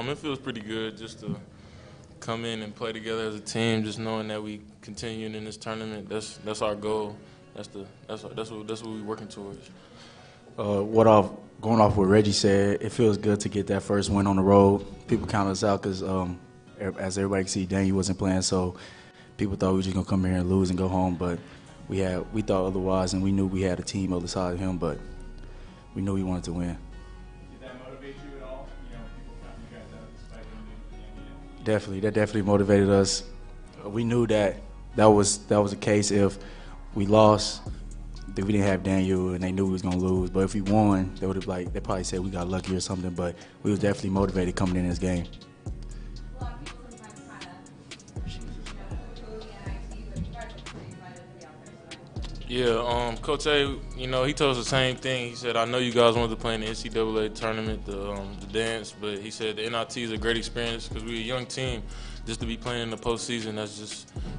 It feels pretty good just to come in and play together as a team. Just knowing that we continuing in this tournament, that's our goal. That's what we're working towards. Going off what Reggie said, it feels good to get that first win on the road. People counted us out because, as everybody can see, Daniel wasn't playing, so people thought we were just gonna come here and lose and go home. But we thought otherwise, and we knew we had a team other side of him, but we knew we wanted to win. Definitely, that definitely motivated us. We knew that was the case if we lost, that we didn't have Daniel, and they knew we was gonna lose. But if we won, they would have they probably said we got lucky or something. But we was definitely motivated coming in this game. Yeah, Coach A, he told us the same thing. He said, I know you guys wanted to play in the NCAA tournament, the dance, but he said the NIT is a great experience because we're a young team. Just to be playing in the postseason,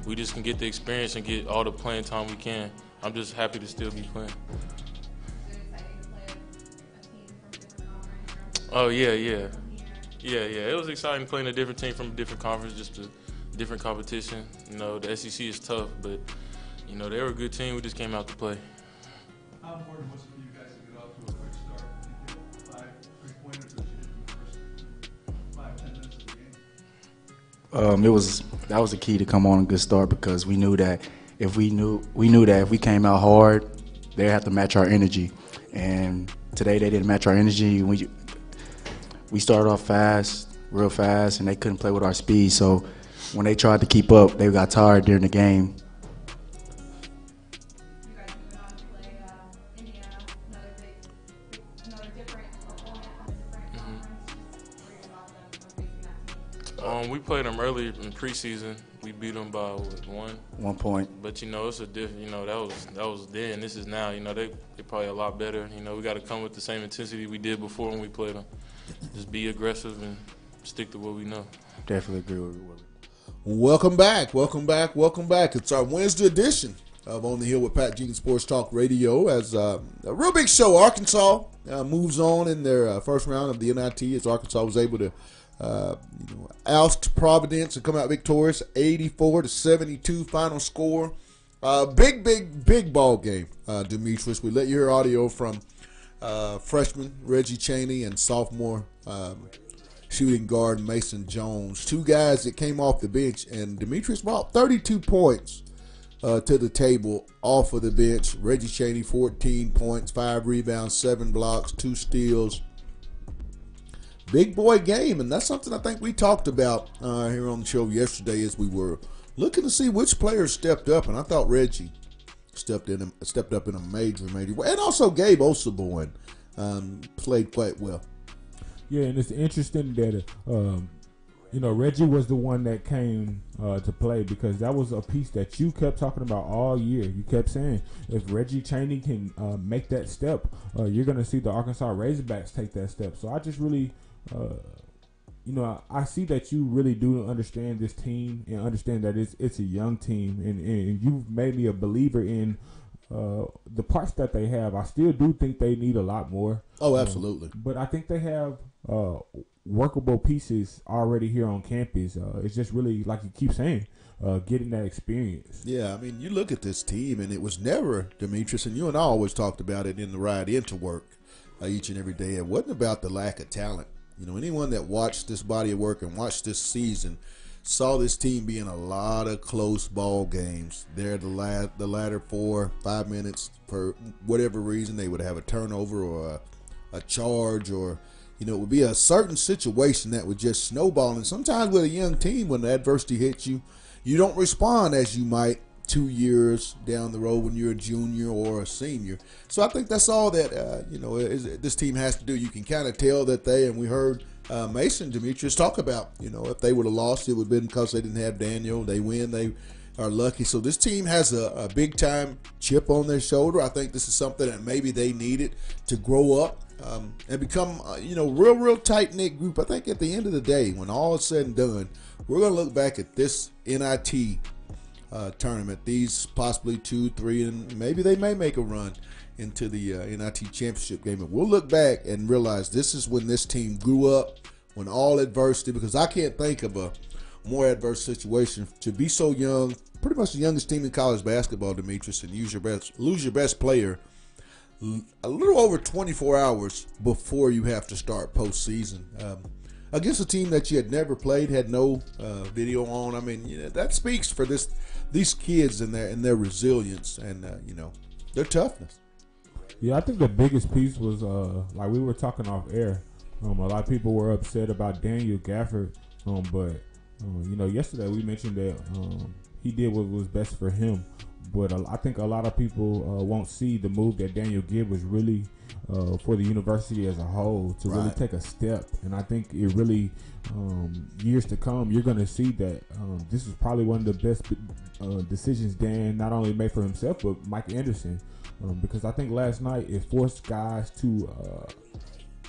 we just can get the experience and get all the playing time we can. I'm just happy to still be playing. Oh, yeah. It was exciting playing a different team from a different conference, just a different competition. The SEC is tough, but they were a good team. We just came out to play. How important was it for you guys to get off to a quick start and get 5 3-pointers that you did in the first 5-10 minutes of the game? That was the key to come on a good start because we knew that if we came out hard, they'd have to match our energy. And today they didn't match our energy. We started off real fast, and they couldn't play with our speed. So when they tried to keep up, they got tired during the game. We played them early in preseason. We beat them by 1 point. But it's a different. That was then. This is now. They probably a lot better. We got to come with the same intensity we did before when we played them. Just be aggressive and stick to what we know. Definitely agree with you. Welcome back. It's our Wednesday edition of On the Hill with Pat Jenkins Sports Talk Radio. As a real big show, Arkansas moves on in their first round of the NIT as Arkansas was able to oust Providence and come out victorious, 84-72 final score. Big ball game, Demetrius. We let you hear audio from freshman Reggie Chaney and sophomore shooting guard Mason Jones, two guys that came off the bench, and Demetrius brought 32 points to the table off of the bench. Reggie Chaney, 14 points, 5 rebounds, 7 blocks, 2 steals. Big boy game, and that's something I think we talked about here on the show yesterday as we were looking to see which players stepped up, and I thought Reggie stepped up in a major way, and also Gabe Osaborn played quite well. Yeah, and it's interesting that Reggie was the one that came to play because that was a piece that you kept talking about all year. You kept saying if Reggie Chaney can make that step, you're going to see the Arkansas Razorbacks take that step. So I just really I see that you really do understand this team and understand that it's a young team, and you've made me a believer in the parts that they have. I still do think they need a lot more. Oh, absolutely. But I think they have workable pieces already here on campus. It's just really, like you keep saying, getting that experience. Yeah, I mean, you look at this team, and it was never, Demetrius, and you and I always talked about it in the ride into work each and every day. It wasn't about the lack of talent. Anyone that watched this body of work and watched this season saw this team be in a lot of close ball games. There, the latter 4-5 minutes, for whatever reason, they would have a turnover or a charge, or it would be a certain situation that would just snowball. And sometimes with a young team, when the adversity hits you, you don't respond as you might 2 years down the road when you're a junior or a senior. So I think that's all that this team has to do. You can kind of tell that and we heard Mason Demetrius talk about, if they would have lost, it would have been because they didn't have Daniel. They win, they are lucky. So this team has a big time chip on their shoulder. I think this is something that maybe they needed to grow up and become real tight knit group. I think at the end of the day, when all is said and done, we're going to look back at this NIT tournament, these possibly 2, 3, and maybe they may make a run into the NIT championship game. And we'll look back and realize this is when this team grew up, when all adversity, because I can't think of a more adverse situation to be so young, pretty much the youngest team in college basketball, Demetrius, and lose your best player a little over 24 hours before you have to start postseason. Against a team that you had never played, had no video on. I mean, that speaks for these kids and their resilience and their toughness. Yeah, I think the biggest piece was like we were talking off air. A lot of people were upset about Daniel Gafford, but yesterday we mentioned that he did what was best for him. But I think a lot of people won't see the move that Daniel did was really for the university as a whole to really take a step. And I think it really, years to come, you're going to see that this is probably one of the best decisions Dan not only made for himself, but Mike Anderson. Because I think last night it forced guys to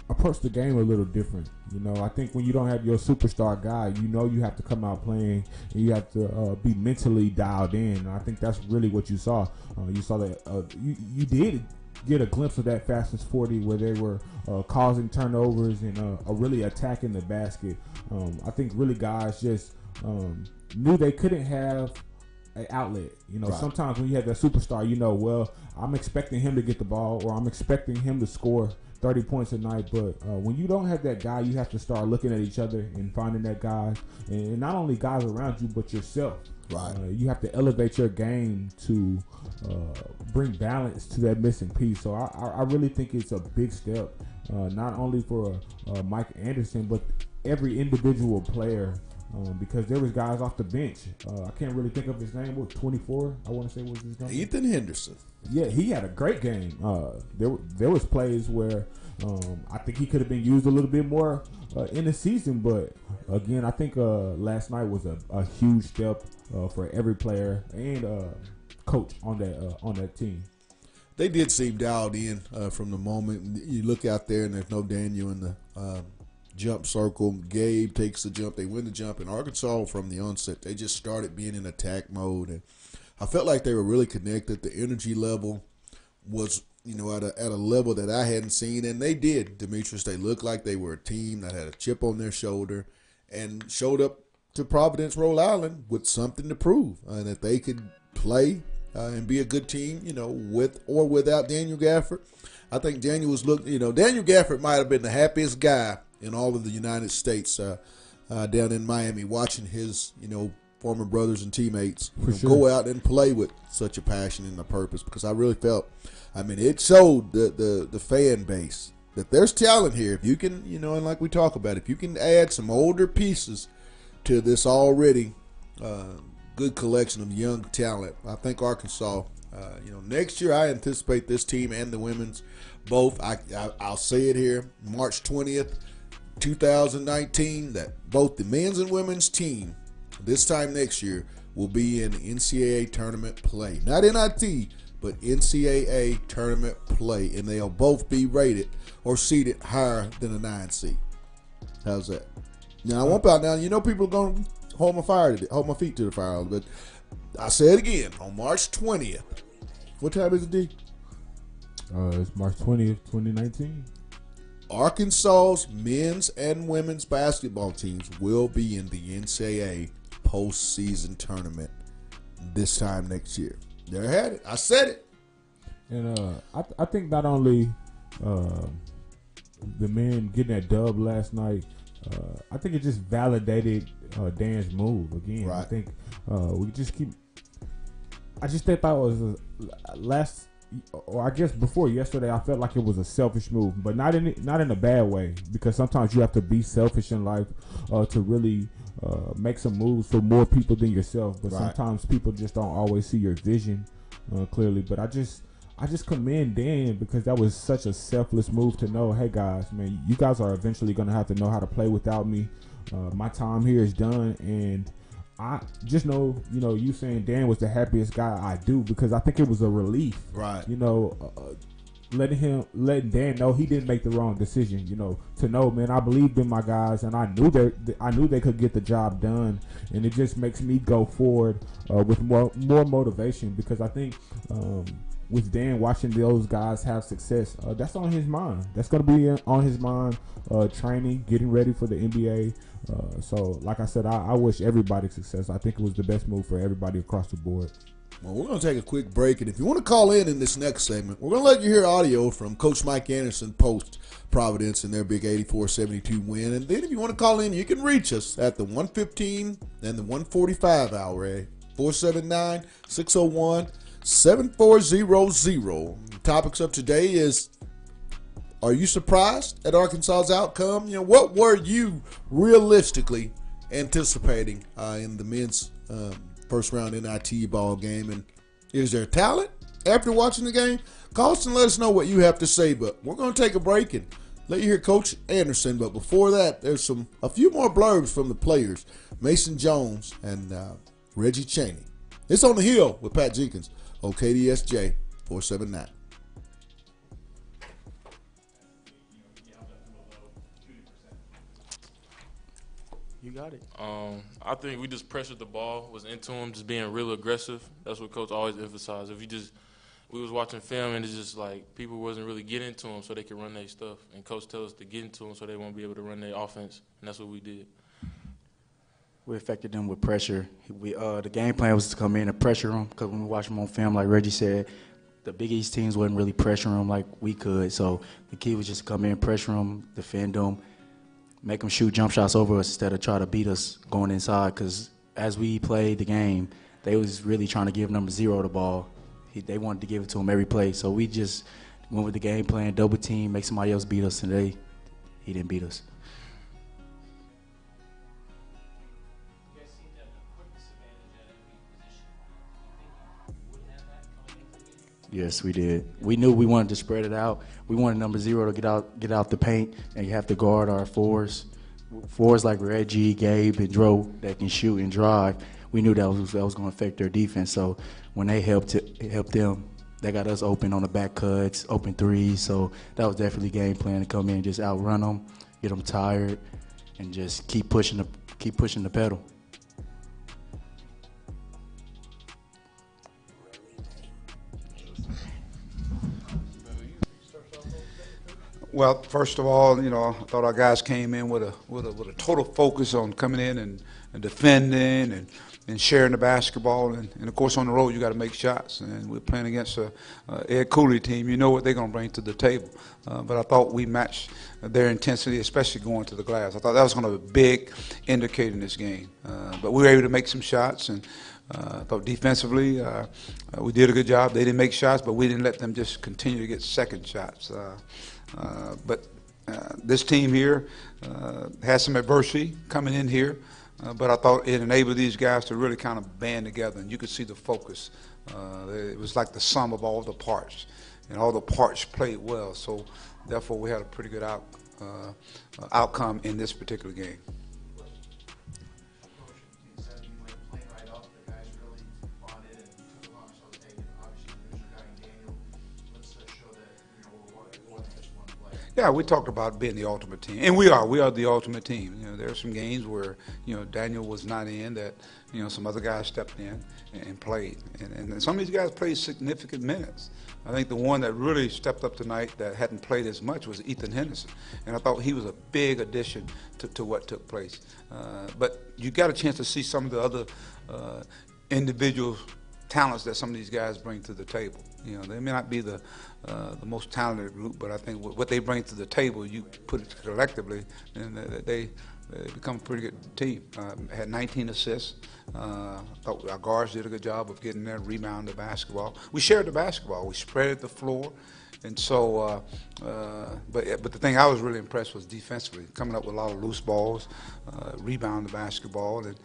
approach the game a little different. I think when you don't have your superstar guy, you have to come out playing and you have to be mentally dialed in. And I think that's really what you saw. You saw that you did get a glimpse of that fastest 40 where they were causing turnovers and really attacking the basket. I think really guys just knew they couldn't have an outlet. Sometimes when you have that superstar, well, I'm expecting him to get the ball or I'm expecting him to score 30 points a night, but when you don't have that guy, you have to start looking at each other and finding that guy, and not only guys around you, but yourself. Right. You have to elevate your game to bring balance to that missing piece. So I really think it's a big step, not only for Mike Anderson, but every individual player. Because there was guys off the bench. I can't really think of his name. What, 24? I want to say was his name. Ethan Henderson. Yeah, he had a great game. There was plays where I think he could have been used a little bit more in the season. But again, I think last night was a huge step for every player and coach on that team. They did seem dialed in from the moment you look out there and there's no Daniel in the jump circle. Gabe takes the jump. They win the jump. And Arkansas, from the onset, they just started being in attack mode. And I felt like they were really connected. The energy level was, at a level that I hadn't seen. And they did, Demetrius. They looked like they were a team that had a chip on their shoulder and showed up to Providence, Rhode Island with something to prove. And that they could play and be a good team, with or without Daniel Gafford. I think Daniel Daniel Gafford might have been the happiest guy in all of the United States down in Miami, watching his, former brothers and teammates go out and play with such a passion and a purpose. Because I really felt, it showed the fan base that there's talent here. If you can, and like we talk about, if you can add some older pieces to this already good collection of young talent, I think Arkansas, next year I anticipate this team and the women's both. I'll say it here, March 20th. 2019, that both the men's and women's team this time next year will be in NCAA tournament play. Not NIT, but NCAA tournament play. And they'll both be rated or seeded higher than a 9 seed. How's that? Now, I won't bow down. People are going to hold my feet to the fire. But I say it again, on March 20th. What time is it, D? It's March 20th, 2019. Arkansas's men's and women's basketball teams will be in the NCAA postseason tournament this time next year. There I had it. I said it. And I think not only the men getting that dub last night I think it just validated Dan's move again. Right. I think we just keep. I just thought it was last, or I guess before yesterday. I felt like it was a selfish move, but not in a bad way. Because sometimes you have to be selfish in life to really make some moves for more people than yourself. But sometimes people just don't always see your vision clearly. But I just commend Dan because that was such a selfless move to know, hey guys, man, you guys are eventually going to have to know how to play without me. My time here is done, and I just know, you saying Dan was the happiest guy I do because I think it was a relief, Right? Letting Dan know he didn't make the wrong decision. To know, man, I believed in my guys, and I knew they could get the job done, and it just makes me go forward with more motivation because I think. With Dan watching those guys have success, that's on his mind. That's going to be on his mind, training, getting ready for the NBA. So, like I said, I wish everybody success. I think it was the best move for everybody across the board. Well, we're going to take a quick break, and if you want to call in this next segment, we're going to let you hear audio from Coach Mike Anderson post Providence in their big 84-72 win. And then if you want to call in, you can reach us at the 1:15 and the 1:45 hour, 479-601-7400. The topics of today is, are you surprised at Arkansas's outcome? What were you realistically anticipating in the men's first round NIT ball game? And is there talent after watching the game? Call us and let us know what you have to say. But we're going to take a break and let you hear Coach Anderson. But before that, there's a few more blurbs from the players, Mason Jones and Reggie Chaney. It's On the Hill with Pat Jenkins on KDSJ 479. You got it. I think we just pressured the ball, was into him, just being real aggressive. That's what Coach always emphasized. We was watching film and it's just like people wasn't really getting to him so they could run their stuff. And Coach tell us to get into them so they won't be able to run their offense, and that's what we did. We affected them with pressure. The game plan was to come in and pressure them because when we watch them on film, like Reggie said, the Big East teams wasn't really pressuring them like we could. So the key was just to come in, pressure them, defend them, make them shoot jump shots over us instead of try to beat us going inside. Because as we played the game, they was really trying to give number 0 the ball. They wanted to give it to him every play. So we just went with the game plan, double team, make somebody else beat us, and he didn't beat us. Yes, we did. We knew we wanted to spread it out. We wanted number 0 to get out the paint, and you have to guard our fours like Reggie, Gabe, and Dro that can shoot and drive. We knew that was going to affect their defense. So when they helped them, they got us open on the back cuts, open threes. So that was definitely game plan to come in and just outrun them, get them tired, and just keep pushing the pedal. Well, first of all, I thought our guys came in with a total focus on coming in and defending and sharing the basketball. And of course, on the road, you got to make shots. And we're playing against a Ed Cooley team. You know what they're going to bring to the table. But I thought we matched their intensity, especially going to the glass. I thought that was going to be a big indicator in this game. But we were able to make some shots. And I thought defensively, we did a good job. They didn't make shots, but we didn't let them just continue to get second shots. But this team here had some adversity coming in here, but I thought it enabled these guys to really kind of band together, and you could see the focus. It was like the sum of all the parts, and all the parts played well, so therefore we had a pretty good outcome in this particular game. Yeah, we talked about being the ultimate team, and we are. We are the ultimate team. There are some games where Daniel was not in that. Some other guys stepped in and played, and some of these guys played significant minutes. I think the one that really stepped up tonight that hadn't played as much was Ethan Henderson, and I thought he was a big addition to what took place. But you got a chance to see some of the other individuals talents that some of these guys bring to the table. You know, they may not be the most talented group, but I think what they bring to the table, you put it collectively, and they become a pretty good team. Had 19 assists. Thought our guards did a good job of getting there, rebound the basketball. We shared the basketball. We spread the floor. And so, but the thing I was really impressed was defensively, coming up with a lot of loose balls, rebound the basketball, and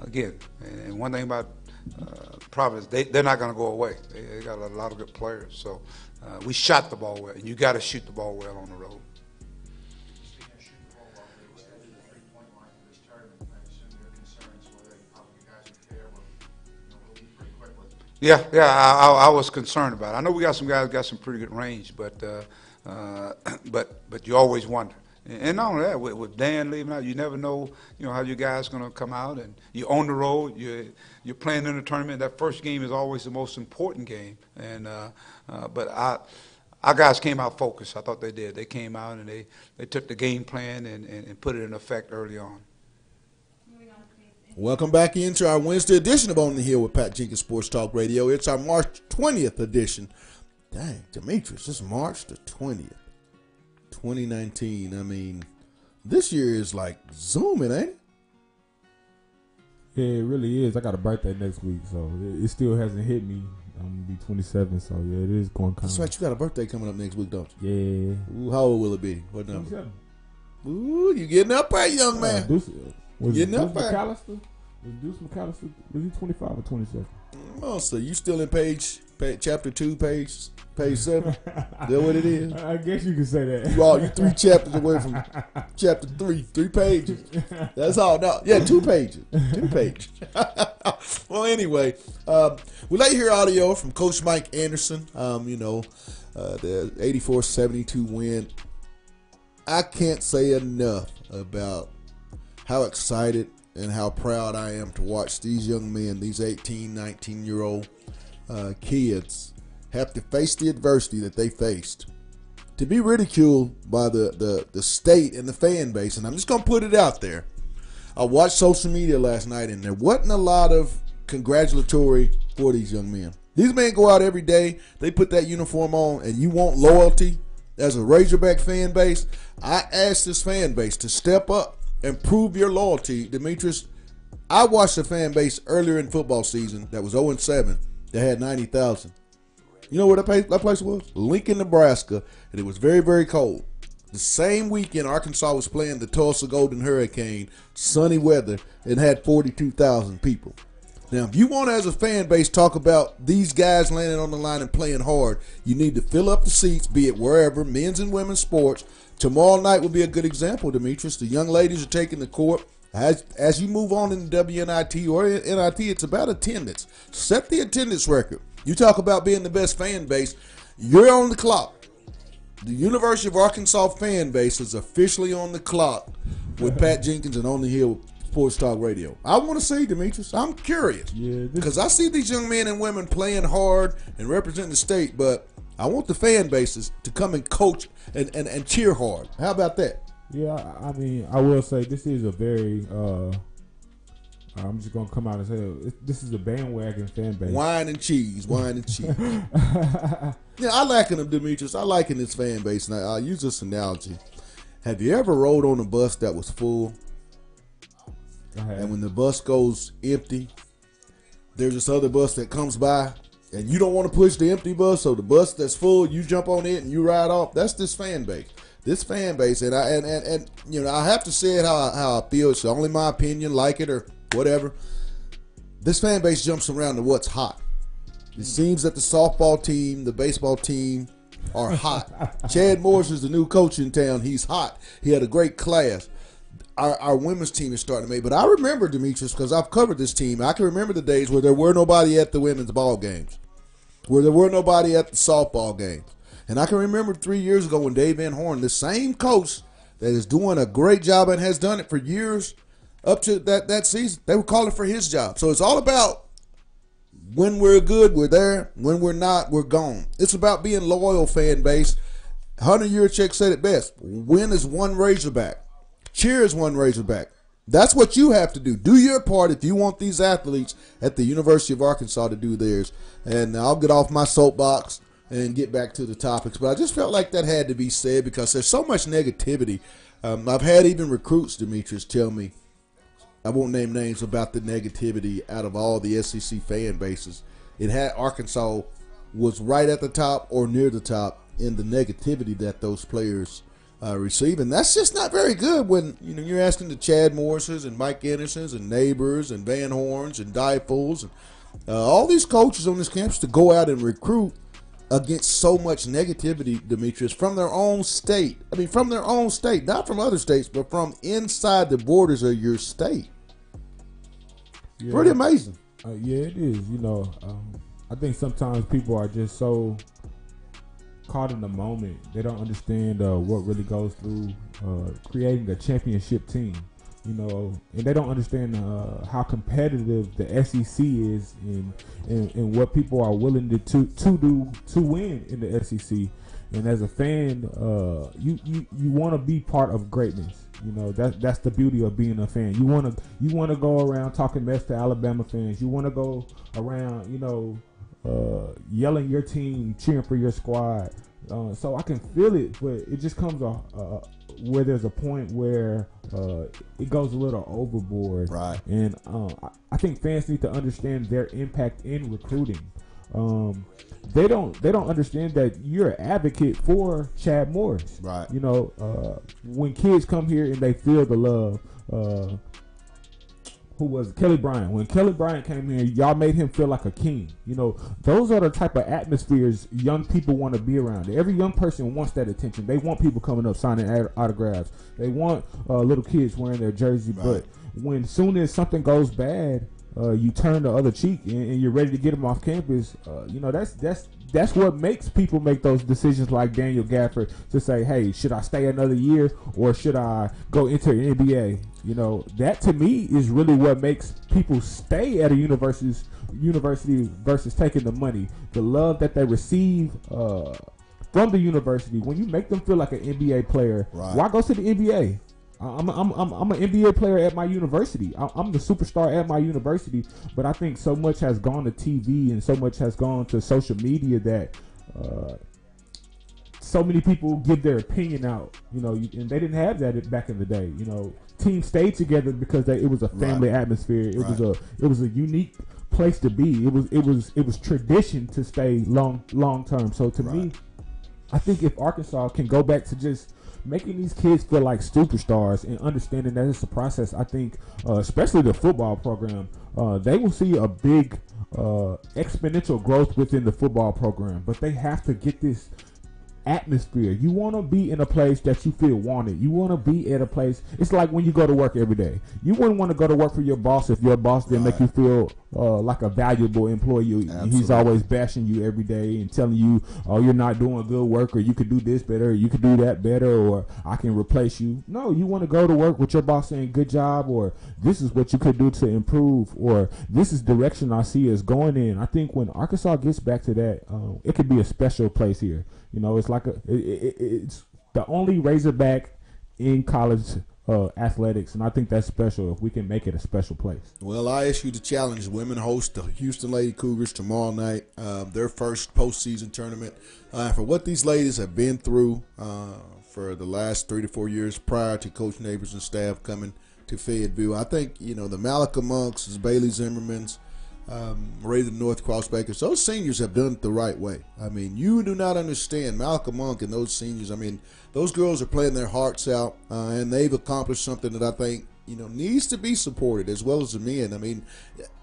again, and one thing about Providence, they're not going to go away. They got a lot of good players. So we shot the ball well, and you got to shoot the ball well on the road. Speaking of shooting the ball well, they were scheduled the three-point line for this tournament. I assume your concerns were that you guys would care, but we'll leave pretty quickly. Yeah, I was concerned about it. I know we got some guys who got some pretty good range, but you always wonder. And not only that, with Dan leaving out, you never know, how your guys going to come out. And you're on the road, you're playing in a tournament. That first game is always the most important game. And but our guys came out focused. I thought they did. They came out and they took the game plan and put it in effect early on. Welcome back into our Wednesday edition of On the Hill with Pat Jenkins Sports Talk Radio. It's our March 20th edition. Dang, Demetrius, it's March the 20th, 2019. I mean, this year is like zooming, ain't it? Yeah, it really is. I got a birthday next week, so it still hasn't hit me. I'm going to be 27, so yeah, it is going kind of. That's right, you got a birthday coming up next week, don't you? Yeah. Ooh, how old will it be? What number? 27. Ooh, you getting up there, young man. Getting up there. McAllister? Was Deuce McAllister, was he 25 or 27? Oh, so you still in chapter 2, page 7? That what it is? I guess you can say that. You 3 chapters away from chapter 3 pages. That's all. No, yeah, 2 pages. 2 pages. Well, anyway, we let you hear audio from Coach Mike Anderson. The 84-72 win. I can't say enough about how excited and how proud I am to watch these young men, these 18, 19-year-old kids, have to face the adversity that they faced. To be ridiculed by the state and the fan base, and I'm just going to put it out there. I watched social media last night, and there wasn't a lot of congratulatory for these young men. These men go out every day. They put that uniform on, and you want loyalty as a Razorback fan base. I asked this fan base to step up and prove your loyalty. Demetrius, I watched a fan base earlier in football season that was 0-7 that had 90,000. You know where that place was? Lincoln, Nebraska, and it was very, very cold. The same weekend, Arkansas was playing the Tulsa Golden Hurricane, sunny weather, and had 42,000 people. Now, if you want to, as a fan base, talk about these guys landing on the line and playing hard, you need to fill up the seats, be it wherever, men's and women's sports. Tomorrow night will be a good example, Demetrius. The young ladies are taking the court. As you move on in the WNIT or NIT, it's about attendance. Set the attendance record. You talk about being the best fan base. You're on the clock. The University of Arkansas fan base is officially on the clock with Pat Jenkins and On the Hill Sports Talk Radio. I want to see, Demetrius. I'm curious. Yeah, because I see these young men and women playing hard and representing the state, but I want the fan bases to come and coach and cheer hard. How about that? Yeah, I mean, I will say this is a very, I'm just going to come out and say, this is a bandwagon fan base. Wine and cheese. Yeah, I liken them, Demetrius. I liken this fan base, and I'll use this analogy. Have you ever rode on a bus that was full? And when the bus goes empty, there's this other bus that comes by, and you don't want to push the empty bus, so the bus that's full, you jump on it and you ride off. That's this fan base. This fan base, and I have to say it how I feel. It's only my opinion, like it or whatever. This fan base jumps around to what's hot. It seems that the softball team, the baseball team are hot. Chad Morris is the new coach in town. He's hot. He had a great class. Our women's team is starting to make. But I remember, Demetrius, because I've covered this team, I can remember the days where there were nobody at the women's ball games, where there were nobody at the softball games. And I can remember 3 years ago when Dave Van Horn, the same coach that is doing a great job and has done it for years up to that season, they were calling for his job. So it's all about when we're good, we're there. When we're not, we're gone. It's about being loyal, fan base. Hunter Yurchek said it best. Win is one Razorback. Cheer is one Razorback. That's what you have to do. Do your part if you want these athletes at the University of Arkansas to do theirs. And I'll get off my soapbox and get back to the topics. But I just felt like that had to be said because there's so much negativity. I've had even recruits, Demetrius, tell me, I won't name names, about the negativity out of all the SEC fan bases. It had Arkansas was right at the top or near the top in the negativity that those players receive, and that's just not very good when you're asking the Chad Morrises and Mike Andersons and Neighbors and Van Horns and Diefuls and all these coaches on this campus to go out and recruit against so much negativity, Demetrius, from their own state. I mean, from their own state, not from other states, but from inside the borders of your state. Yeah. Pretty amazing. Yeah, it is. I think sometimes people are just so caught in the moment. They don't understand what really goes through creating a championship team. And they don't understand how competitive the SEC is and what people are willing to do to win in the SEC. And as a fan, you want to be part of greatness. That's the beauty of being a fan. You want to go around talking mess to Alabama fans. You want to go around, yelling your team, cheering for your squad. So I can feel it, but it just comes where there's a point where it goes a little overboard. Right. And I think fans need to understand their impact in recruiting. They don't understand that you're an advocate for Chad Morris. Right. When kids come here and they feel the love. Who was Kelly Bryant? When Kelly Bryant came here, y'all made him feel like a king. Those are the type of atmospheres young people want to be around. Every young person wants that attention. They want people coming up signing autographs. They want little kids wearing their jersey. Right. But when soon as something goes bad, you turn the other cheek and you're ready to get them off campus. That's what makes people make those decisions like Daniel Gafford to say, hey, should I stay another year or should I go into the NBA? That to me is really what makes people stay at a university versus taking the money. The love that they receive from the university. When you make them feel like an NBA player, right. Why go to the NBA? I'm an NBA player at my university. I'm the superstar at my university. But I think so much has gone to TV and so much has gone to social media that so many people give their opinion out. And they didn't have that back in the day. Teams stayed together because it was a family atmosphere. It was a unique place to be. It was tradition to stay long term. So to me, I think if Arkansas can go back to just making these kids feel like superstars and understanding that it's a process, I think, especially the football program, they will see a big exponential growth within the football program. But they have to get this atmosphere. You want to be in a place that you feel wanted. You want to be at a place. It's like when you go to work every day. You wouldn't want to go to work for your boss if your boss didn't make you feel like a valuable employee. Absolutely. He's always bashing you every day and telling you, oh, you're not doing good work, or you could do this better, or you could do that better, or I can replace you. No, you want to go to work with your boss saying good job, or this is what you could do to improve, or this is direction I see us going in. I think when Arkansas gets back to that, it could be a special place here. It's like it's the only Razorback in college athletics, and I think that's special if we can make it a special place. Well, I issue the challenge. Women host the Houston Lady Cougars tomorrow night, their first postseason tournament. For what these ladies have been through for the last 3 to 4 years prior to Coach Neighbors and staff coming to Fayetteville, I think the Malika Monks, Bailey Zimmermans, Raven North Crossbakers, those seniors have done it the right way. I mean, you do not understand Malcolm Monk and those seniors. I mean, those girls are playing their hearts out, and they've accomplished something that I think needs to be supported as well as the men. I mean,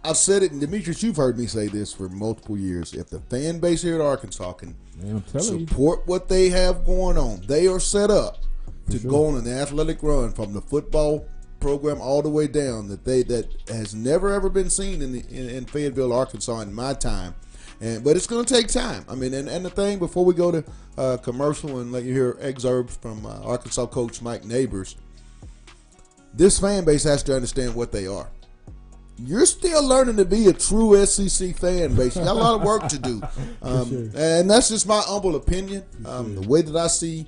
I've said it, and Demetrius, you've heard me say this for multiple years. If the fan base here at Arkansas can support what they have going on, they are set up to go on an athletic run from the football program all the way down that has never ever been seen in Fayetteville, Arkansas in my time. But it's going to take time. I mean, and the thing, before we go to commercial and let you hear excerpts from Arkansas coach Mike Neighbors, this fan base has to understand what they are. You're still learning to be a true SEC fan base. You got a lot of work to do. And that's just my humble opinion. The way that I see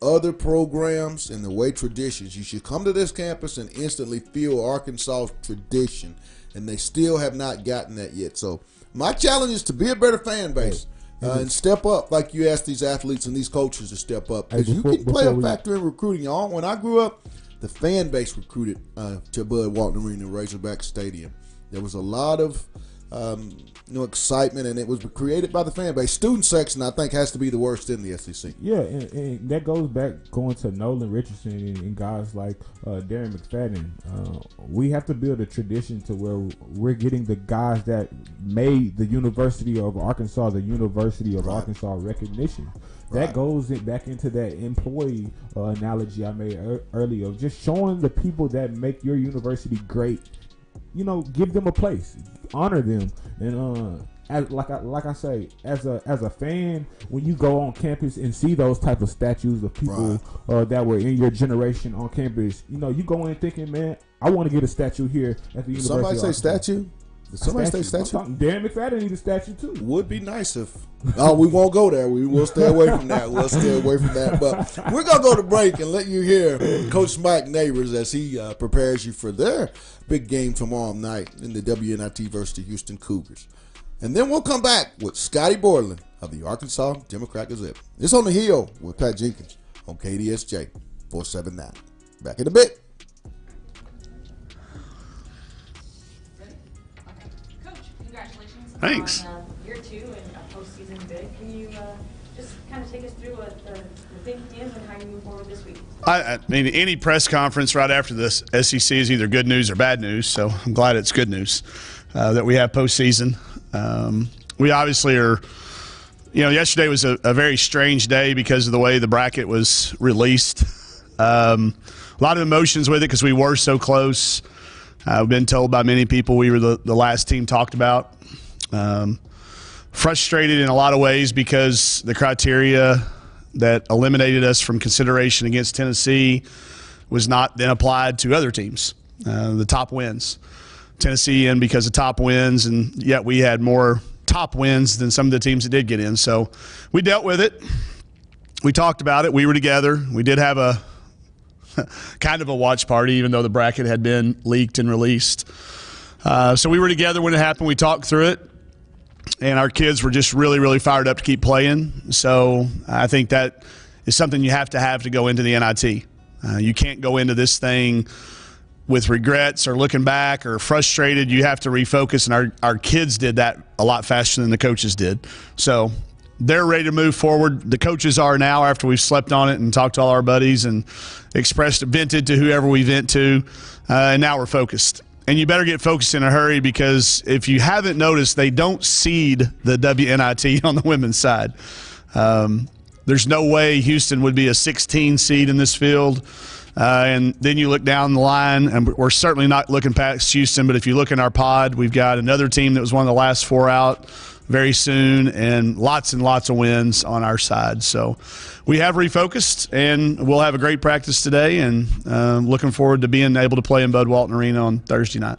other programs and the way traditions. You should come to this campus and instantly feel Arkansas's tradition, and they still have not gotten that yet. So my challenge is to be a better fan base and step up like you ask these athletes and these coaches to step up. Because you can play a factor in recruiting. When I grew up, the fan base recruited to Bud Walton Arena, Razorback Stadium. There was a lot of excitement, and it was created by the fan base. Student section, I think, has to be the worst in the SEC. Yeah, and that goes back going to Nolan Richardson and guys like Darren McFadden. We have to build a tradition to where we're getting the guys that made the University of Arkansas the University of Arkansas recognition. That goes back into that employee analogy I made earlier of just showing the people that make your university great. Give them a place, honor them, and like I say, as a fan, when you go on campus and see those type of statues of people that were in your generation on campus, you go in thinking, man, I want to get a statue here at the University. Somebody say statue. Did somebody say statue? Darren McFadden needs a statue too. Would be nice if. Oh, we won't go there. We will stay away from that. We'll stay away from that. But we're gonna go to break and let you hear Coach Mike Neighbors as he prepares you for their big game tomorrow night in the WNIT versus the Houston Cougars. And then we'll come back with Scotty Borland of the Arkansas Democrat Gazette. It's On the Hill with Pat Jenkins on KDSJ 479. Back in a bit. Thanks. On year 2 and a postseason bid. Can you just kind of take us through what the thinking is and how you move forward this week? I mean, any press conference right after this SEC is either good news or bad news, so I'm glad it's good news that we have postseason. We obviously are, yesterday was a very strange day because of the way the bracket was released. A lot of emotions with it because we were so close. I've been told by many people we were the last team talked about. Frustrated in a lot of ways because the criteria that eliminated us from consideration against Tennessee was not then applied to other teams, the top wins. Tennessee in because of top wins, and yet we had more top wins than some of the teams that did get in. So we dealt with it. We talked about it. We were together. We did have a kind of a watch party, even though the bracket had been leaked and released. So we were together when it happened. We talked through it. And our kids were just really, really fired up to keep playing. So I think that is something you have to go into the NIT. You can't go into this thing with regrets or looking back or frustrated. You have to refocus, and our kids did that a lot faster than the coaches did. So they're ready to move forward. The coaches are now after we've slept on it and talked to all our buddies and vented to whoever we vent to, and now we're focused. And you better get focused in a hurry because if you haven't noticed, they don't seed the WNIT on the women's side. There's no way Houston would be a 16 seed in this field. And then you look down the line, and we're certainly not looking past Houston, but if you look in our pod, we've got another team that was one of the last 4 out very soon and lots of wins on our side. So we have refocused, and we'll have a great practice today, and looking forward to being able to play in Bud Walton Arena on Thursday night.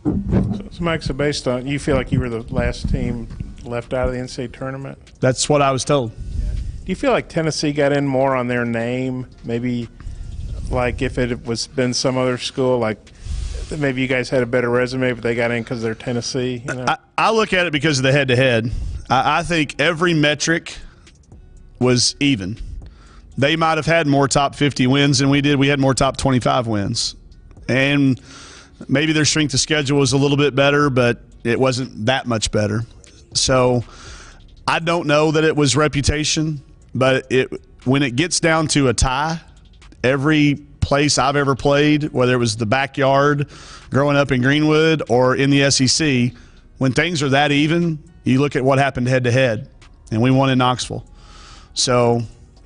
So Mike, so based on, you feel like you were the last team left out of the NCAA tournament? That's what I was told. Do you feel like Tennessee got in more on their name? Maybe like if it was been some other school, like maybe you guys had a better resume, but they got in because they're Tennessee? I look at it because of the head-to-head. I think every metric was even. They might have had more top 50 wins than we did. We had more top 25 wins. And maybe their strength of schedule was a little bit better, but it wasn't that much better. So I don't know that it was reputation, but when it gets down to a tie, every place I've ever played, whether it was the backyard growing up in Greenwood or in the SEC, when things are that even, you look at what happened head-to-head, and we won in Knoxville. So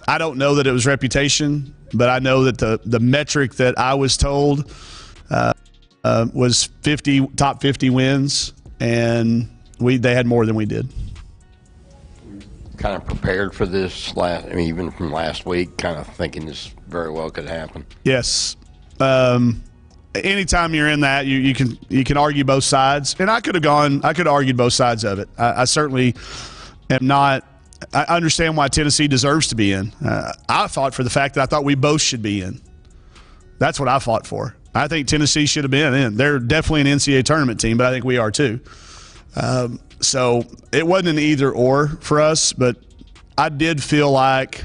I don't know that it was reputation, but I know that the metric that I was told was top 50 wins, and they had more than we did. Kind of prepared for this even from last week, kind of thinking this very well could happen. Yes. Anytime you're in that, you can argue both sides, and I could have argued both sides of it. I certainly am not I understand why Tennessee deserves to be in. I fought for the fact that I thought we both should be in. That's what I fought for. I think Tennessee should have been in. They're definitely an NCAA tournament team, but I think we are too. So it wasn't an either or for us, but I did feel like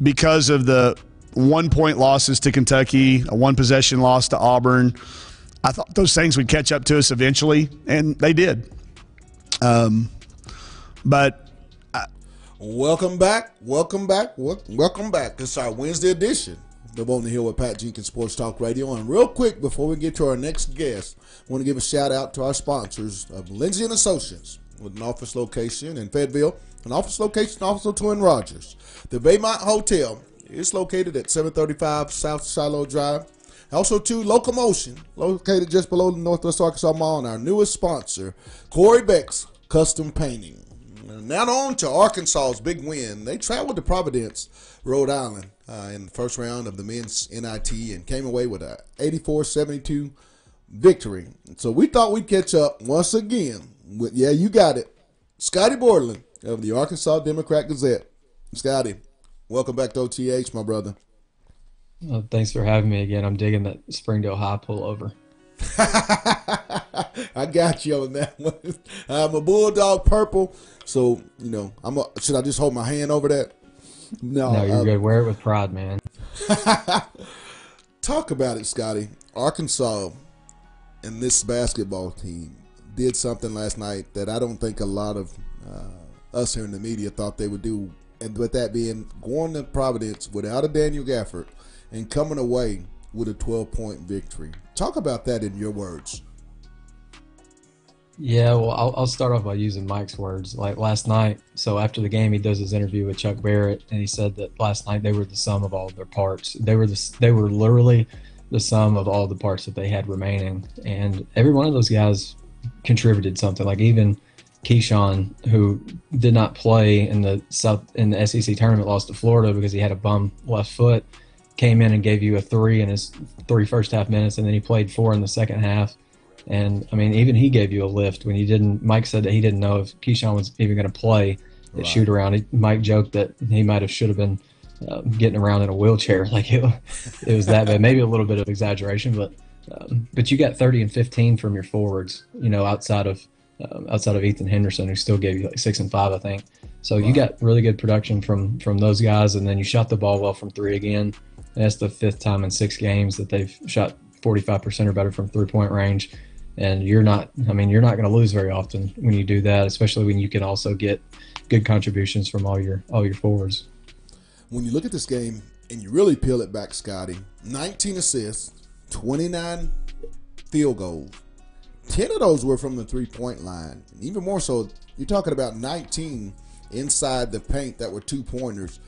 because of the 1-point losses to Kentucky, a 1-possession loss to Auburn, I thought those things would catch up to us eventually, and they did. But welcome back. Welcome back. Welcome back. This is our Wednesday edition of On the Hill with Pat Jenkins Sports Talk Radio. And real quick, before we get to our next guest, I want to give a shout out to our sponsors of Lindsay and Associates with an office location in Fayetteville, an office location also to in Rogers. The Baymont Hotel is located at 735 South Shiloh Drive. Also to Locomotion, located just below the Northwest Arkansas Mall, and our newest sponsor, Corey Beck's Custom Painting. Now on to Arkansas's big win. They traveled to Providence, Rhode Island, in the first round of the men's NIT and came away with a 84-72 victory. So we thought we'd catch up once again with, yeah, you got it, Scotty Borderland of the Arkansas Democrat-Gazette. Scotty, welcome back to OTH, my brother. Thanks for having me again. I'm digging that Springdale High pullover. I got you on that one. I'm a Bulldog purple, so you know should I just hold my hand over that? No, you're good. Wear it with pride, man. Talk about it, Scotty. Arkansas and this basketball team did something last night that I don't think a lot of us here in the media thought they would do, and with that being going to Providence without a Daniel Gafford and coming away with a 12-point victory. Talk about that in your words. Yeah, well, I'll start off by using Mike's words. Like last night, so after the game, he does his interview with Chuck Barrett, and he said that last night they were the sum of all of their parts. They were literally the sum of all the parts that they had remaining, and every one of those guys contributed something. Like even Keyshawn, who did not play in the SEC tournament, lost to Florida because he had a bum left foot, came in and gave you a 3 in his 3 first half minutes, and then he played 4 in the second half. And, I mean, even he gave you a lift when you didn't – Mike said that he didn't know if Keyshawn was even going to play at shoot-around. Mike joked that he should have been getting around in a wheelchair. Like, it was that bad. Maybe a little bit of exaggeration, but you got 30 and 15 from your forwards, outside of Ethan Henderson, who still gave you like 6 and 5, I think. So you got really good production from those guys, and then you shot the ball well from 3 again. And that's the 5th time in 6 games that they've shot 45% or better from 3-point range. And you're not going to lose very often when you do that, especially when you can also get good contributions from all your forwards. When you look at this game and you really peel it back, Scotty, 19 assists, 29 field goals. 10 of those were from the 3-point line. And even more so, you're talking about 19 inside the paint that were 2-pointers.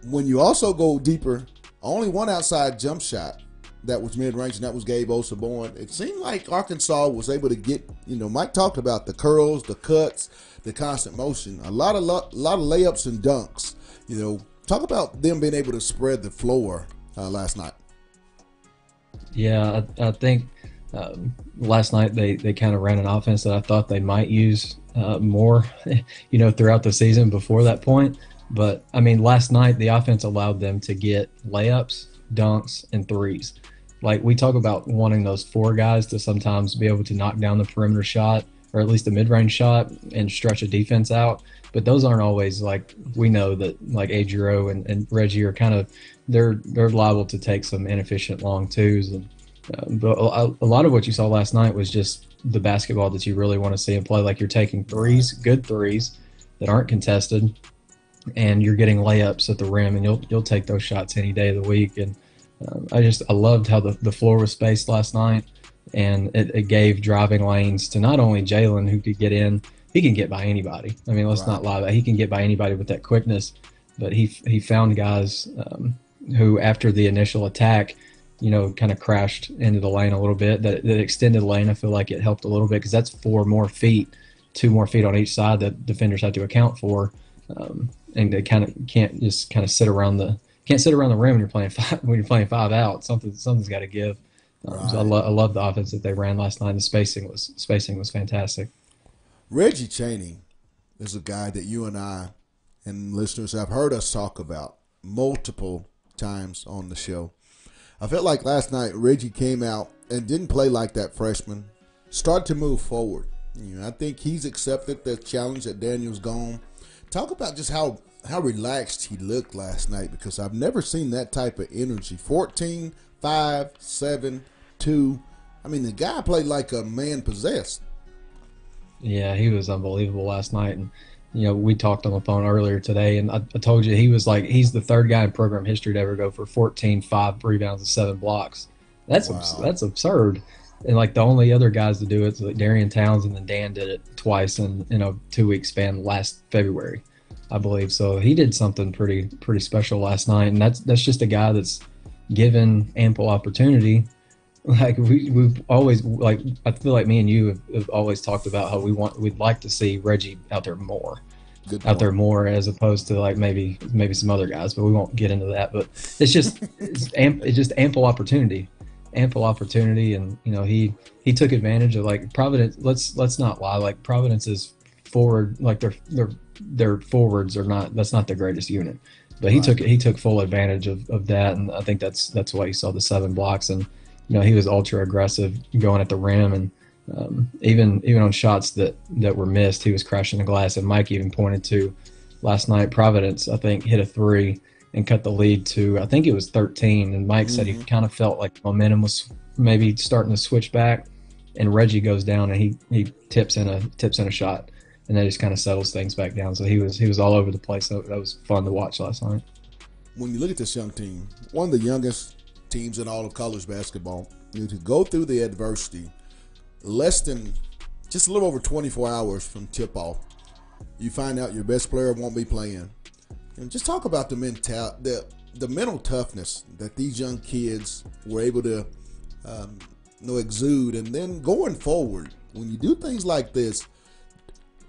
When you also go deeper, only one outside jump shot that was mid-range, and that was Gabe Osaborn. It seemed like Arkansas was able to get, Mike talked about the curls, the cuts, the constant motion, a lot of layups and dunks. Talk about them being able to spread the floor last night. Yeah, I think last night they kind of ran an offense that I thought they might use more, throughout the season before that point. But, last night the offense allowed them to get layups, dunks, and threes. Like, we talk about wanting those 4 guys to sometimes be able to knock down the perimeter shot, or at least a mid-range shot, and stretch a defense out. But those aren't always, like, we know that, like, Adjero and Reggie are kind of, they're liable to take some inefficient long twos. And but a lot of what you saw last night was just the basketball that you really want to see in play. Like, you're taking threes, good threes that aren't contested, and you're getting layups at the rim, and you'll take those shots any day of the week. And I loved how the floor was spaced last night, and it gave driving lanes to not only Jalen, who could get in. He can get by anybody. Let's not lie about it. He can get by anybody with that quickness, but he found guys who, after the initial attack, kind of crashed into the lane a little bit. That extended lane, I feel like it helped a little bit, because that's 4 more feet, 2 more feet on each side that defenders have to account for. And they kind of can't just kind of sit around the rim when you're playing 5 out. Something's got to give. So I love the offense that they ran last night. The spacing was fantastic. Reggie Chaney, is a guy that you and I and listeners have heard us talk about multiple times on the show. I felt like last night Reggie came out and didn't play like that freshman. Started to move forward. I think he's accepted the challenge that Daniel's gone. Talk about just how relaxed he looked last night, because I've never seen that type of energy. 14, 5, 7, 2. I mean, the guy played like a man possessed. Yeah, he was unbelievable last night. And, we talked on the phone earlier today, and I told you he's the third guy in program history to ever go for 14, 5 rebounds, and 7 blocks. That's that's absurd. And like the only other guys to do it's like Darian Townsend, and Dan did it twice in a 2-week span last February, I believe. So he did something pretty special last night, and that's just a guy that's given ample opportunity. Like we've always, like, I feel like me and you have always talked about how we'd like to see Reggie out there more. Out there more, as opposed to like maybe some other guys, but we won't get into that. But it's just ample opportunity, and he took advantage of, like, Providence. Let's not lie, like Providence's forward, like their forwards are not, that's not the greatest unit, but he took full advantage of that, and I think that's why you saw the 7 blocks. And he was ultra aggressive going at the rim, and even on shots that were missed, he was crashing the glass. And Mike even pointed to last night, Providence, I think, hit a 3 and cut the lead to, I think it was 13. And Mike said he kind of felt like momentum was maybe starting to switch back, and Reggie goes down and he tips in a shot, and that just kind of settles things back down. So he was all over the place. So that was fun to watch last night. When you look at this young team, one of the youngest teams in all of college basketball, to go through the adversity less than just a little over 24 hours from tip-off, you find out your best player won't be playing. And just talk about the mental toughness that these young kids were able to exude. And then going forward, when you do things like this,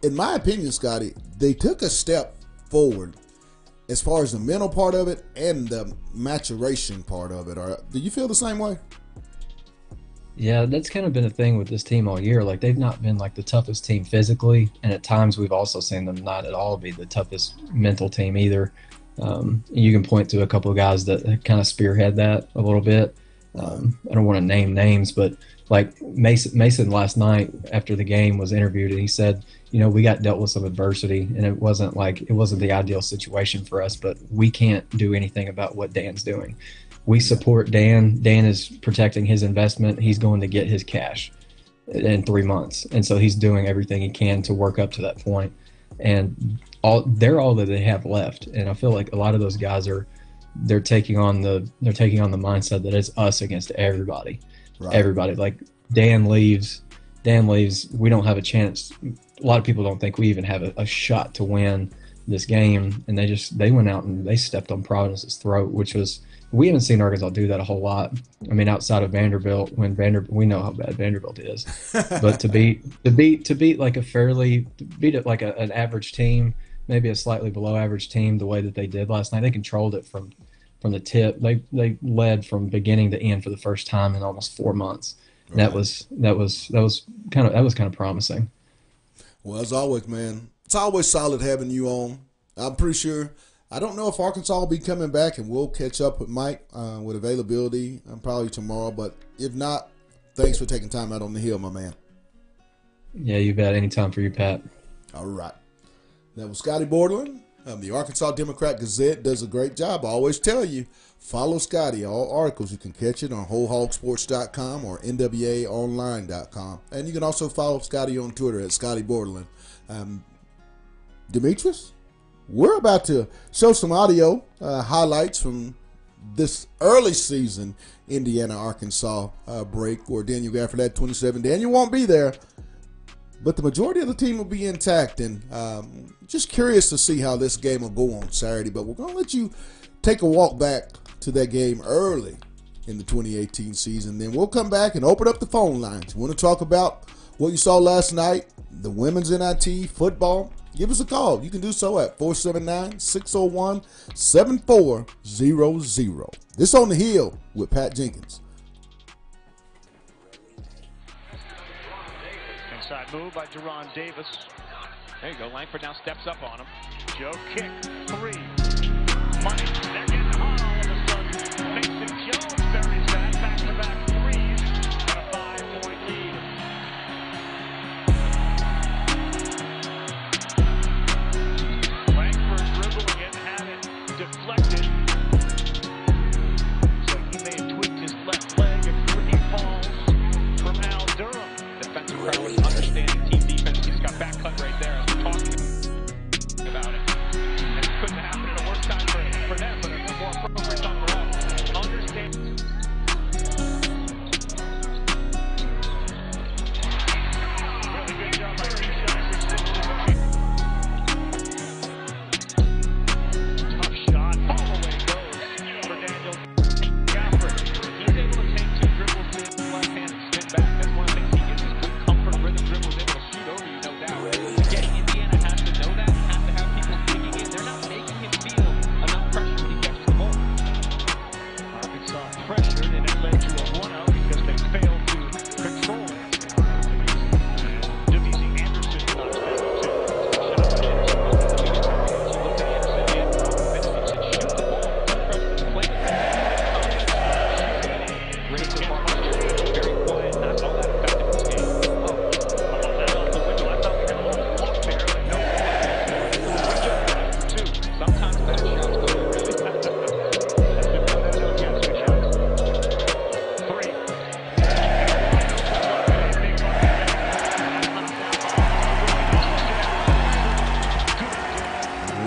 in my opinion, Scotty, they took a step forward as far as the mental part of it and the maturation part of it. Do you feel the same way? Yeah, that's kind of been a thing with this team all year. Like, they've not been like the toughest team physically, and at times we've also seen them not at all be the toughest mental team either. You can point to a couple of guys that kind of spearhead that a little bit. I don't want to name names, but like Mason last night after the game was interviewed, and he said, we got dealt with some adversity, and it wasn't the ideal situation for us, but we can't do anything about what Dan's doing. We support Dan. Dan is protecting his investment. He's going to get his cash in 3 months, and so he's doing everything he can to work up to that point. And they're all that they have left. And I feel like a lot of those guys they're taking on the mindset that it's us against everybody. Right. Everybody. Like, Dan leaves. We don't have a chance. A lot of people don't think we even have a shot to win this game, and they went out and they stepped on Providence's throat, which was. We haven't seen Arkansas do that a whole lot. I mean, outside of Vanderbilt, we know how bad Vanderbilt is. But to beat like an average team, maybe a slightly below average team, the way that they did last night, they controlled it from the tip. They led from beginning to end for the first time in almost 4 months. Right. That was kind of promising. Well, as always, man, it's always solid having you on. I'm pretty sure. I don't know if Arkansas will be coming back, and we'll catch up with Mike with availability probably tomorrow. But if not, thanks for taking time out on the hill, my man. Yeah, you bet. Anytime for you, Pat. All right. That was Scotty Borderland. The Arkansas Democrat-Gazette does a great job. I always tell you, follow Scotty. All articles, you can catch it on WholeHogSports.com or NWAOnline.com. And you can also follow Scotty on Twitter at Scotty Borderland. Demetrius? We're about to show some audio highlights from this early season Indiana-Arkansas break where Daniel Gafford had 27. Daniel won't be there, but the majority of the team will be intact. And just curious to see how this game will go on Saturday. But we're going to let you take a walk back to that game early in the 2018 season. Then we'll come back and open up the phone lines. You want to talk about what you saw last night, the women's NIT, football? Give us a call. You can do so at 479-601-7400. This on the Hill with Pat Jenkins. Inside move by Jerron Davis. There you go. Langford now steps up on him. Joe kick, 3. Money, they're getting hot all of a sudden. Mason Jones buries that. Back-to-back threes. And a 5-point lead. Langford dribbling it, had it deflected. Looks like he may have tweaked his left leg and 3 falls from Al Durham. Defensive prowess, understanding team defense. He's got back cut right there as we're talking about it. And it couldn't happen at a worse time for them, but a more appropriate time for us. Understand. Really good job by Keyshawn for 6. Tough shot. All the way goes for Daniel Gafford. He's able to take 2 dribbles to his left hand and spin back. That's one of the things he gets is good comfort, rhythm dribbles, able to shoot over you, no doubt. Again, Indiana has to know that, has to have people digging in. They're not making him feel enough pressure when he catches the ball. Arkansas pressured, and it led to a 1-0 because they failed to control it. Davisi Anderson did not step up to shot. Anderson wasn't the leader. She looked at Anderson and Vincent said, shoot the ball. Don't press the play. Raised the bar. Very quiet, not all that effective in this game. Oh, that off the window. I thought we had a little block there, but no. Good job, 2. Sometimes bad shots go in really bad. That's been one of those against 2 shots. 3.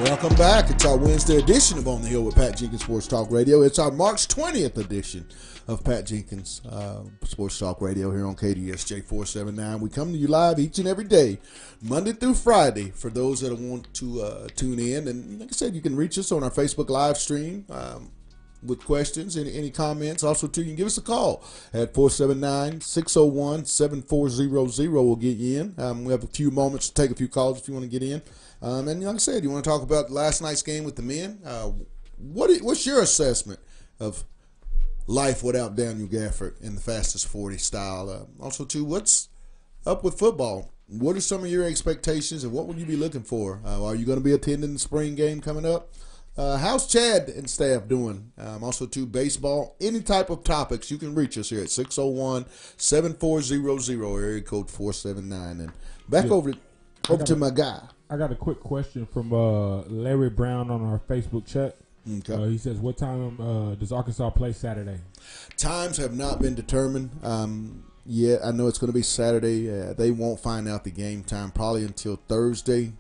Welcome back. It's our Wednesday edition of On the Hill with Pat Jenkins Sports Talk Radio. It's our March 20th edition of Pat Jenkins Sports Talk Radio here on KDSJ 479. We come to you live each and every day, Monday through Friday, for those that want to tune in. And like I said, you can reach us on our Facebook live stream with questions, any comments. Also, too, you can give us a call at 479-601-7400. We'll get you in. We have a few moments to take a few calls if you want to get in. And like I said, you want to talk about last night's game with the men? What's your assessment of life without Daniel Gafford in the fastest 40 style? Also, too, what's up with football? What are some of your expectations, and what would you be looking for? Are you going to be attending the spring game coming up? How's Chad and staff doing? Also, too, baseball, any type of topics, you can reach us here at 601-7400, area code 479. And back over to my guy. I got a quick question from Larry Brown on our Facebook chat. Okay. He says, what time does Arkansas play Saturday? Times have not been determined yet. I know it's going to be Saturday. They won't find out the game time probably until Thursday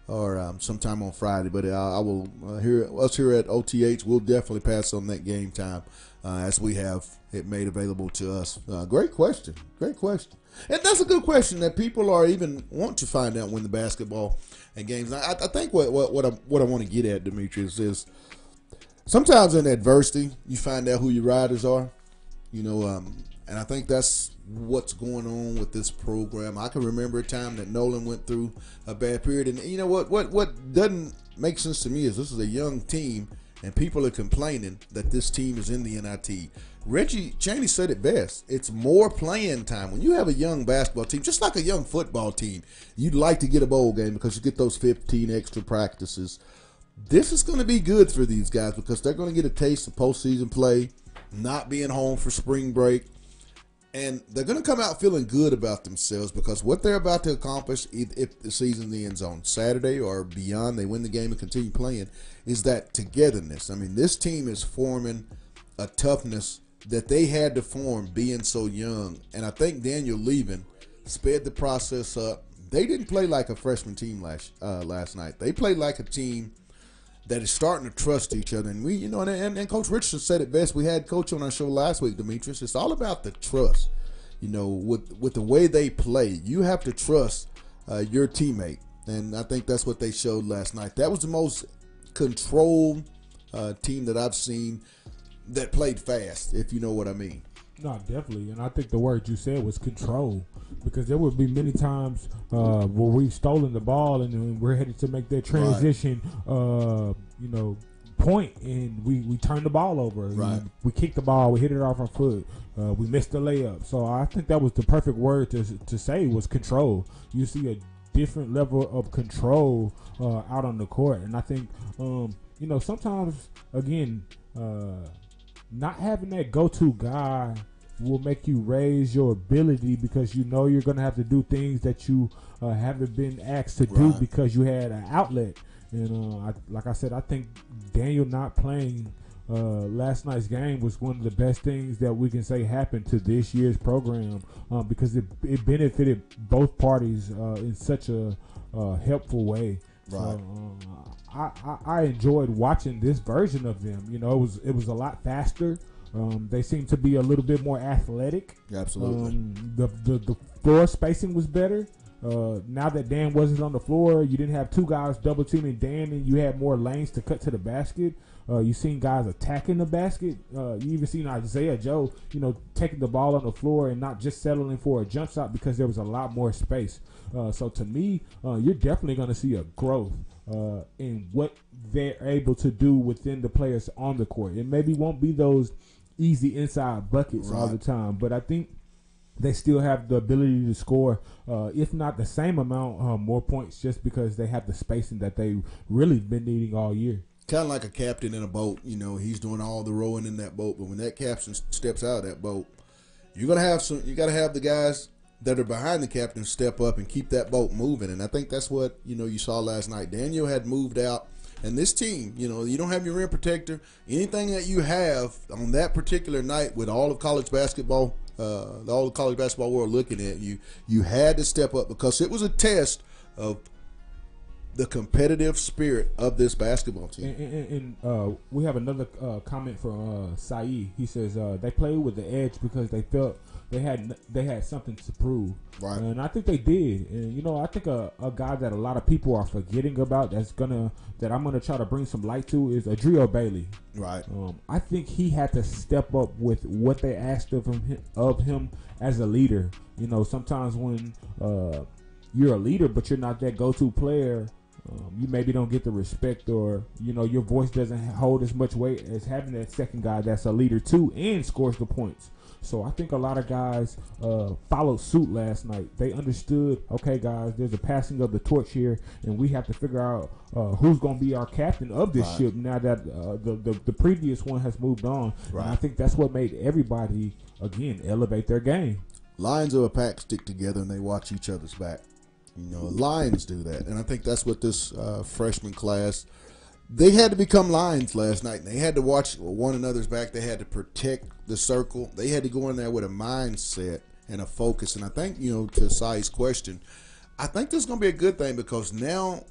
or sometime on Friday. But I will us here at OTH, we'll definitely pass on that game time as we have it made available to us. Great question. Great question. And that's a good question that people are even want to find out when the basketball and games. I think what I want to get at, Demetrius, is sometimes in adversity you find out who your riders are, and I think that's what's going on with this program. I can remember a time that Nolan went through a bad period, and you know what doesn't make sense to me is this is a young team, and people are complaining that this team is in the NIT. Reggie Chaney said it best. It's more playing time. When you have a young basketball team, just like a young football team, you'd like to get a bowl game because you get those 15 extra practices. This is going to be good for these guys because they're going to get a taste of postseason play, not being home for spring break, and they're going to come out feeling good about themselves because what they're about to accomplish, if the season ends on Saturday or beyond, they win the game and continue playing, is that togetherness. I mean, this team is forming a toughness that they had to form being so young. And I think Daniel leaving sped the process up. They didn't play like a freshman team last night. They played like a team that is starting to trust each other. And we, and Coach Richardson said it best. We had Coach on our show last week, Demetrius. It's all about the trust. With the way they play, you have to trust your teammate. And I think that's what they showed last night. That was the most controlled team that I've seen that played fast, if you know what I mean. No, definitely. And I think the word you said was control, because there would be many times where we've stolen the ball and we're headed to make that transition, point, and we turn the ball over. Right. We kick the ball, we hit it off our foot, we missed the layup. So I think that was the perfect word to say was control. You see a different level of control out on the court. And I think, sometimes, again, not having that go-to guy will make you raise your ability because you know you're going to have to do things that you haven't been asked to do because you had an outlet. And like I said, I think Daniel not playing last night's game was one of the best things that we can say happened to this year's program because it benefited both parties in such a helpful way. Right. So, I enjoyed watching this version of them. It was a lot faster. They seem to be a little bit more athletic. Absolutely. The floor spacing was better. Now that Dan wasn't on the floor, you didn't have two guys double teaming Dan, and you had more lanes to cut to the basket. You seen guys attacking the basket. You even seen Isaiah Joe, taking the ball on the floor and not just settling for a jump shot because there was a lot more space. So to me, you're definitely going to see a growth in what they're able to do within the players on the court. It maybe won't be those easy inside buckets all the time, but I think they still have the ability to score, if not the same amount, more points just because they have the spacing that they really been needing all year. Kind of like a captain in a boat. He's doing all the rowing in that boat, but when that captain steps out of that boat, you got to have the guys that are behind the captain step up and keep that boat moving. And I think that's what, you saw last night. Daniel had moved out. And this team, you don't have your rim protector. Anything that you have on that particular night with all of college basketball, all the college basketball world looking at you, you had to step up because it was a test of the competitive spirit of this basketball team. And we have another comment from Saeed. He says they played with the edge because they felt they had something to prove. Right. And I think they did. And I think a guy that a lot of people are forgetting about that I'm gonna try to bring some light to is Adrio Bailey. Right. I think he had to step up with what they asked of him as a leader. Sometimes when you're a leader but you're not that go-to player, you maybe don't get the respect, or your voice doesn't hold as much weight as having that second guy that's a leader too and scores the points. So I think a lot of guys followed suit last night. They understood, okay, guys, there's a passing of the torch here, and we have to figure out who's going to be our captain of this ship now that the previous one has moved on. Right. And I think that's what made everybody, again, elevate their game. Lions of a pack stick together and they watch each other's back. Lions do that. And I think that's what this freshman class, they had to become lions last night. And they had to watch one another's back. They had to protect the circle. They had to go in there with a mindset and a focus. And I think, to Sai's question, I think this is going to be a good thing because now